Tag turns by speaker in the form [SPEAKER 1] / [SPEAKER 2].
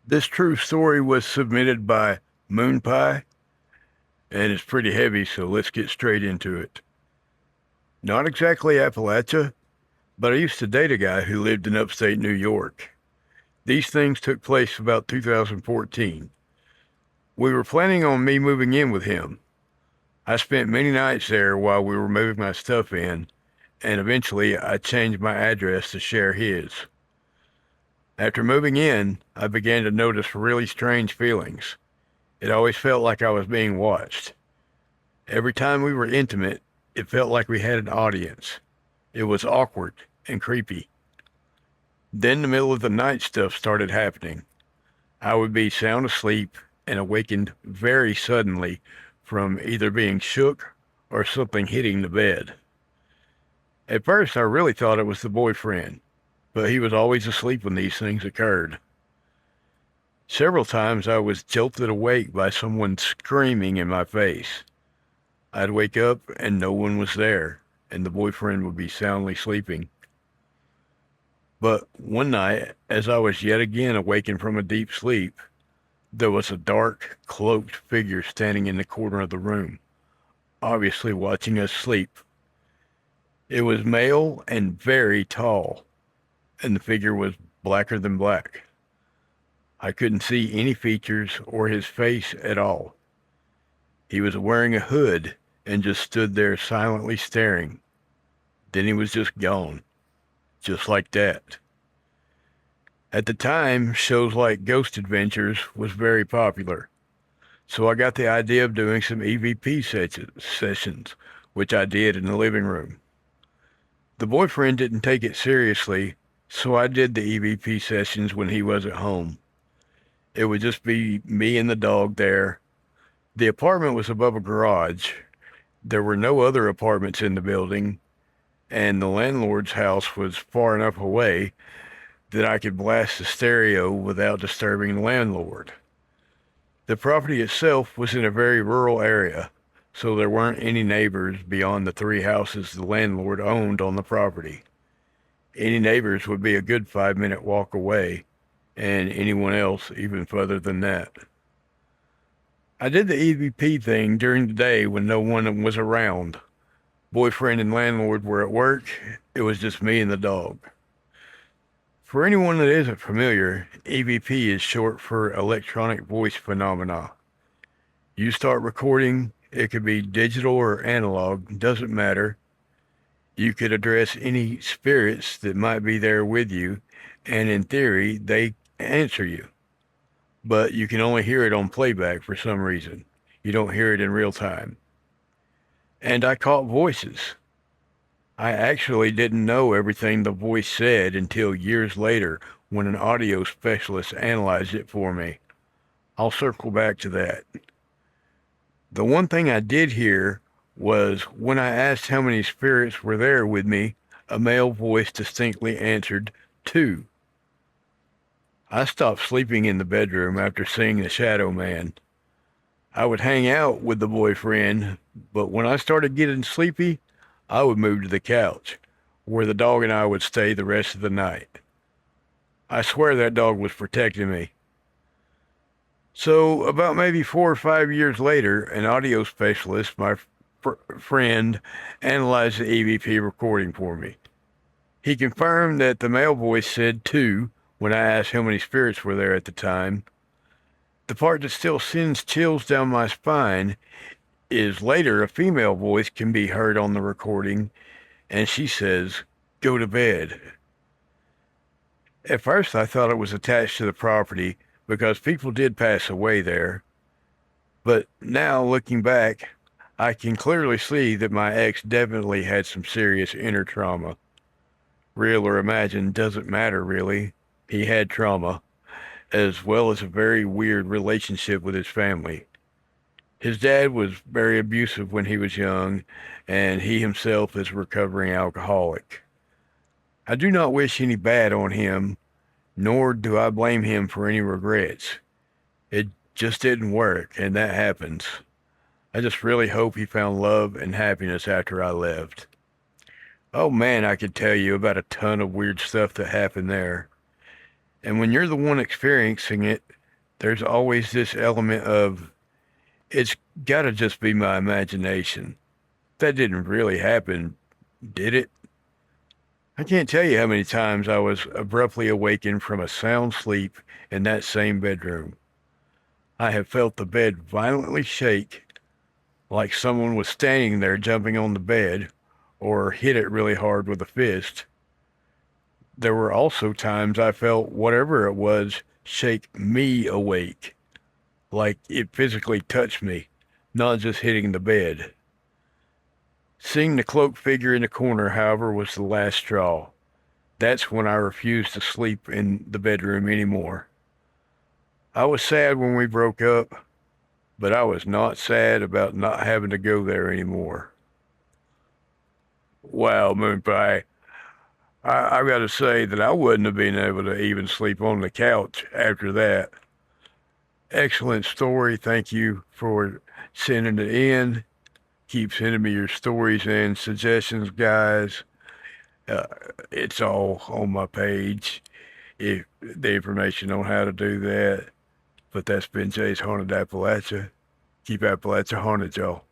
[SPEAKER 1] This true story was submitted by Moon Pie, and it's pretty heavy, so let's get straight into it. Not exactly Appalachia, but I used to date a guy who lived in upstate New York. These things took place about 2014. We were planning on me moving in with him. I spent many nights there while we were moving my stuff in, and eventually I changed my address to share his. After moving in, I began to notice really strange feelings. It always felt like I was being watched. Every time we were intimate, it felt like we had an audience. It was awkward and creepy. Then the middle of the night stuff started happening. I would be sound asleep and awakened very suddenly from either being shook or something hitting the bed. At first, I really thought it was the boyfriend, but he was always asleep when these things occurred. Several times I was jolted awake by someone screaming in my face. I'd wake up and no one was there, and the boyfriend would be soundly sleeping. But one night, as I was yet again awakened from a deep sleep, there was a dark, cloaked figure standing in the corner of the room, obviously watching us sleep. It was male and very tall, and the figure was blacker than black. I couldn't see any features or his face at all. He was wearing a hood and just stood there silently staring. Then he was just gone, just like that. At the time, shows like Ghost Adventures was very popular, so I got the idea of doing some EVP sessions, which I did in the living room. The boyfriend didn't take it seriously, so I did the EVP sessions when he wasn't home. It would just be me and the dog there. The apartment was above a garage. There were no other apartments in the building, and the landlord's house was far enough away that I could blast the stereo without disturbing the landlord. The property itself was in a very rural area, so there weren't any neighbors beyond the three houses the landlord owned on the property. Any neighbors would be a good 5-minute walk away, and anyone else even further than that. I did the EVP thing during the day when no one was around. Boyfriend and landlord were at work. It was just me and the dog. For anyone that isn't familiar, EVP is short for electronic voice phenomena. You start recording, it could be digital or analog, doesn't matter. You could address any spirits that might be there with you, and in theory, they answer you. But you can only hear it on playback for some reason. You don't hear it in real time. And I caught voices. I actually didn't know everything the voice said until years later when an audio specialist analyzed it for me. I'll circle back to that. The one thing I did hear was when I asked how many spirits were there with me, a male voice distinctly answered, 2. I stopped sleeping in the bedroom after seeing the shadow man. I would hang out with the boyfriend, but when I started getting sleepy, I would move to the couch, where the dog and I would stay the rest of the night. I swear that dog was protecting me. So, about maybe 4 or 5 years later, an audio specialist, my friend, analyzed the EVP recording for me. He confirmed that the male voice said 2 when I asked how many spirits were there at the time. The part that still sends chills down my spine is later a female voice can be heard on the recording, and she says, "Go to bed." At first, I thought it was attached to the property because people did pass away there. But now, looking back, I can clearly see that my ex definitely had some serious inner trauma. Real or imagined doesn't matter, really. He had trauma, as well as a very weird relationship with his family. His dad was very abusive when he was young, and he himself is a recovering alcoholic. I do not wish any bad on him, nor do I blame him for any regrets. It just didn't work, and that happens. I just really hope he found love and happiness after I left. Oh man, I could tell you about a ton of weird stuff that happened there. And when you're the one experiencing it, there's always this element of it's got to just be my imagination. That didn't really happen, did it? I can't tell you how many times I was abruptly awakened from a sound sleep in that same bedroom. I have felt the bed violently shake, like someone was standing there jumping on the bed, or hit it really hard with a fist. There were also times I felt whatever it was shake me awake, like it physically touched me, not just hitting the bed. Seeing the cloaked figure in the corner, however, was the last straw. That's when I refused to sleep in the bedroom anymore. I was sad when we broke up, but I was not sad about not having to go there anymore. Wow, Moon Pie. I gotta say that I wouldn't have been able to even sleep on the couch after that. Excellent story. Thank you for sending it in. Keep sending me your stories and suggestions, guys. Uh, it's all on my page. If the information on how to do that. But that's been Jay's Haunted Appalachia. Keep Appalachia haunted, y'all.